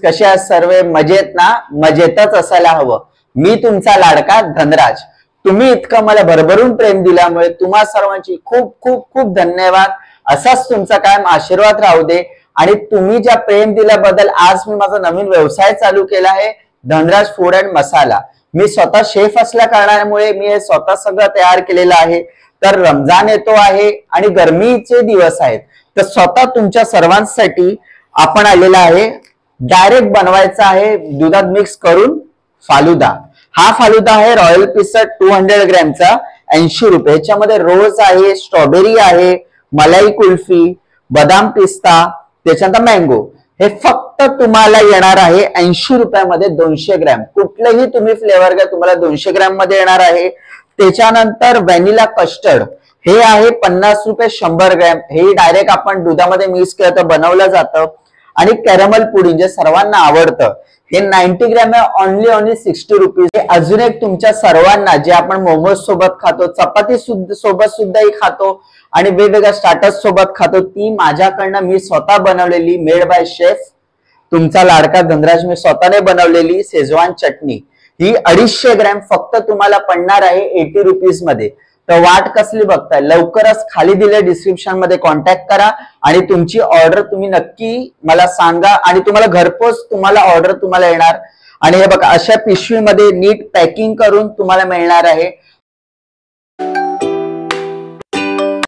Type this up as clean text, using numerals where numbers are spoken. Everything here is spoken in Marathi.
कसे आहात सर्व? मजेत ना? मजेतच असायला हवं. मी तुमचा लाडका धनराज. तुम्ही इतकं मला भरभरून प्रेम दिल्यामुळे तुम्हा सर्वांची खूप खूप खूप धन्यवाद. असाच तुमचा कायम आशीर्वाद राहू दे. आणि तुम्ही ज्या प्रेम दिल्याबद्दल आज मी माझा नवीन व्यवसाय चालू केला आहे, धनराज फूड अँड मसाला. मी स्वतः शेफ असल्या कारणामुळे मी हे स्वतः सगळं तयार केलेलं आहे. तर रमजान येतो आहे आणि गरमीचे दिवस आहेत, तर स्वतः तुमच्या सर्वांसाठी आपण आलेला आहे. डायरेक्ट बनवायचा आहे दुधात मिक्स करून फालुदा. हा फालुदा आहे रॉयल पिस्ता 200 ग्रॅमचा 80 रुपये. याच्यामध्ये रोज आहे, स्ट्रॉबेरी आहे, मलाई कुल्फी, बदाम पिस्ता, त्याच्यानंतर मँगो. हे फक्त तुम्हाला येणार आहे 80 रुपयामध्ये 200 ग्रॅम. कुठलेही तुम्ही फ्लेवर घ्या, तुम्हाला 200 ग्रॅम मध्ये येणार आहे. त्याच्यानंतर व्हॅनिला कस्टर्ड हे आहे 50 रुपये 100 ग्रॅम. हे डायरेक्ट आपण दुधामध्ये मिक्स केलं तर बनवलं जातं. आणि कॅरमल पुडिंग जे सर्वांना आवडतं, हे 90 ग्रॅम आहे, ओनली 60 रुपीज. अजून एक तुमच्या सर्वांना जे आपण मोमोज सोबत खातो, चपाती सोबत सुद्धाही खातो आणि वेगवेगळ्या स्टार्टर्स सोबत खातो, ती माझ्याकडनं मी स्वतः बनवलेली मेड बाय शेफ तुमचा लाडका धनराज मी स्वतःने बनवलेली शेजवान चटणी. ही 250 ग्रॅम फक्त तुम्हाला पडणार आहे 80 रुपीज मध्ये. तर वाट कसली बघताय? लवकरच खाली दिलेल्या डिस्क्रिप्शन मध्ये कॉन्टॅक्ट करा आणि तुमची ऑर्डर तुम्ही नक्की मला सांगा आणि तुम्हाला घरपोच तुम्हाला ऑर्डर तुम्हाला येणार. आणि हे बघा, अशा पिशवीमध्ये नीट पॅकिंग करून तुम्हाला मिळणार आहे.